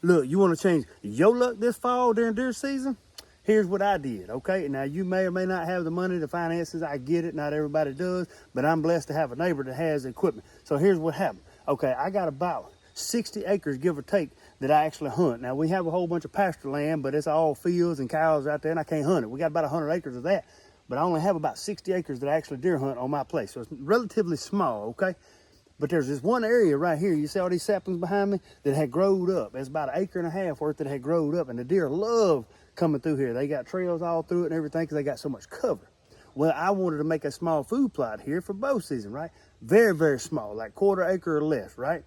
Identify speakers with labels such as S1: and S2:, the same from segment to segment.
S1: Look, you want to change your luck this fall during deer season? Here's what I did, okay? Now, you may or may not have the money, the finances. I get it. Not everybody does. But I'm blessed to have a neighbor that has equipment. So here's what happened. Okay, I got about 60 acres, give or take, that I actually hunt. Now, we have a whole bunch of pasture land, but it's all fields and cows out there, and I can't hunt it. We got about 100 acres of that. But I only have about 60 acres that I actually deer hunt on my place. So it's relatively small, okay? But there's this one area right here, you see all these saplings behind me, that had growed up. It's about 1.5 acres worth that had growed up, and the deer love coming through here. They got trails all through it and everything because they got so much cover. Well, I wanted to make a small food plot here for bow season, right? Very, very small, like 1/4 acre or less, right?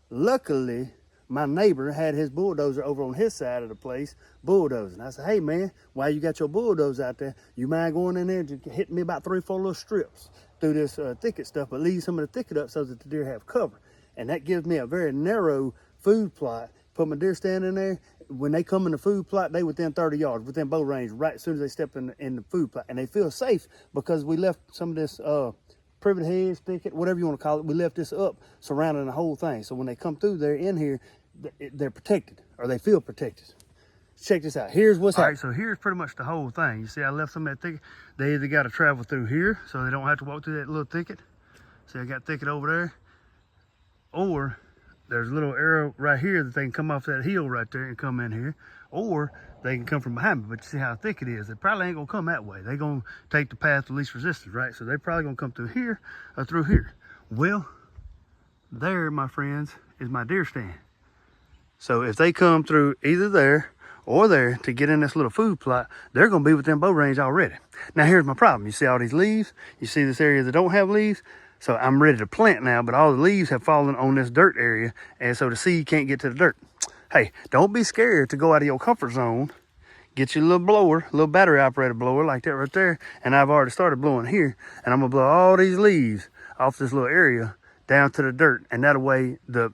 S1: Luckily, my neighbor had his bulldozer over on his side of the place bulldozing. I said, hey man, while you got your bulldozer out there, you mind going in there and just hitting me about 3 or 4 little strips through this thicket stuff, but leave some of the thicket up so that the deer have cover. And that gives me a very narrow food plot. Put my deer stand in there. When they come in the food plot, they within 30 yards, within bow range, right as soon as they step in the food plot. And they feel safe because we left some of this privet hedge, thicket, whatever you want to call it, we left this up surrounding the whole thing. So when they come through, they're in here, they're protected, or they feel protected. Check this out. Here's what's happening. All right, so here's pretty much the whole thing. You see, I left some of that thicket. They either got to travel through here, so they don't have to walk through that little thicket. See, I got thicket over there. Or there's a little arrow right here that they can come off that hill right there and come in here. Or they can come from behind me, but you see how thick it is. They probably ain't gonna come that way. They're gonna take the path of least resistance, right? So they're probably gonna come through here or through here. Well, there, my friends, is my deer stand. So if they come through either there or there to get in this little food plot, they're gonna be within bow range already. Now here's my problem. You see all these leaves? You see this area that don't have leaves? So I'm ready to plant now, but all the leaves have fallen on this dirt area, and so the seed can't get to the dirt. Hey, don't be scared to go out of your comfort zone. Get your little blower, little battery operated blower like that right there, and I've already started blowing here, and I'm gonna blow all these leaves off this little area down to the dirt, and that way the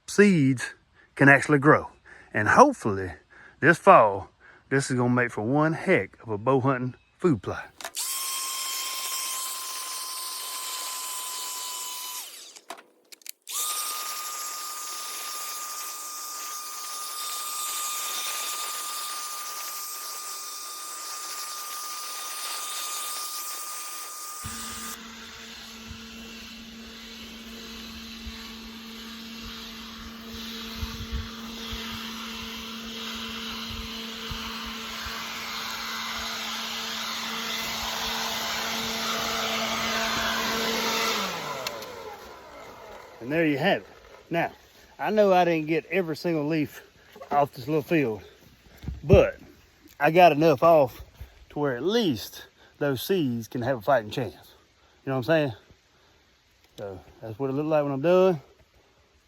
S1: seeds can actually grow. And hopefully this fall, this is gonna make for one heck of a bow hunting food plot. And there you have it. Now, I know I didn't get every single leaf off this little field, but I got enough off to where at least those seeds can have a fighting chance. You know what I'm saying? So that's what it looked like when I'm done.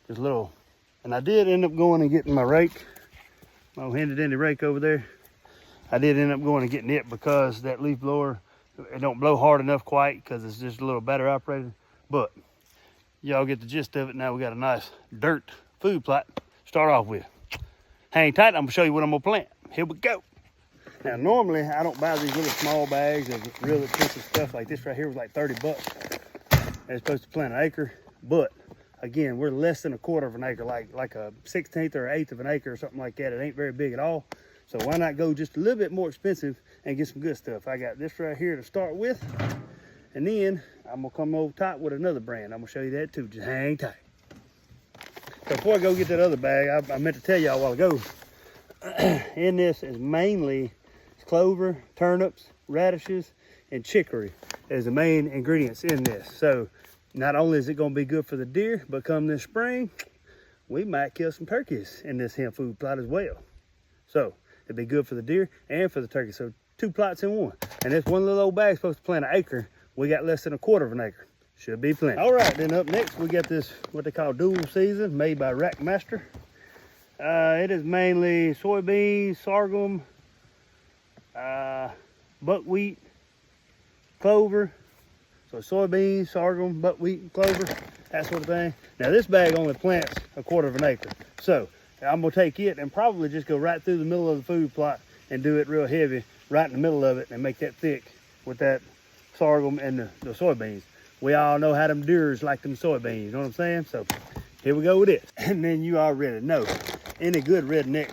S1: Just a little, and I did end up going and getting my rake, my old handy dandy rake over there. I did end up going and getting it because that leaf blower, it don't blow hard enough quite because it's just a little battery operated, but y'all get the gist of it. Now we got a nice dirt food plot to start off with. Hang tight, I'm gonna show you what I'm gonna plant. Here we go. Now normally I don't buy these little small bags of real expensive stuff like this right here was like 30 bucks. It's supposed to plant an acre, but again, we're less than 1/4 of an acre, like a 16th or 1/8 of an acre or something like that. It ain't very big at all. So why not go just a little bit more expensive and get some good stuff? I got this right here to start with. And then I'm gonna come over top with another brand. I'm gonna show you that too, just hang tight. So before I go get that other bag, I meant to tell y'all a while ago, in this is mainly clover, turnips, radishes, and chicory as the main ingredients in this. So not only is it gonna be good for the deer, but come this spring, we might kill some turkeys in this hemp food plot as well. So it'd be good for the deer and for the turkey. So 2 plots in one. And this one little old bag supposed to plant an acre. We got less than 1/4 of an acre. Should be plenty. All right, then up next, we got this, what they call dual season, made by Rackmaster. It is mainly soybeans, sorghum, buckwheat, clover. So soybeans, sorghum, buckwheat, clover, that sort of thing. Now this bag only plants 1/4 of an acre. So I'm gonna take it and probably just go right through the middle of the food plot and do it real heavy right in the middle of it and make that thick with that sorghum and the soybeans. We all know how them deers like them soybeans, you know what I'm saying? So here we go with it. And then you already know, any good redneck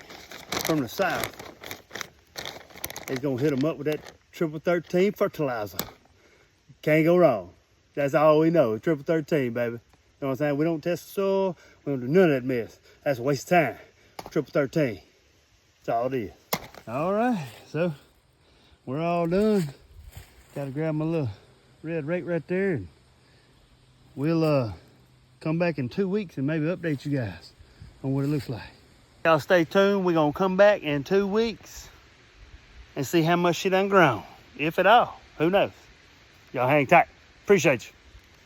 S1: from the south is gonna hit them up with that triple 13 fertilizer. Can't go wrong. That's all we know, triple 13, baby. You know what I'm saying? We don't test the soil, we don't do none of that mess. That's a waste of time. Triple 13. That's all it is. All right, so we're all done. Gotta grab my little red rake right there, and we'll come back in 2 weeks and maybe update you guys on what it looks like. Y'all stay tuned. We're gonna come back in 2 weeks and see how much she done grown, if at all. Who knows? Y'all hang tight. Appreciate you.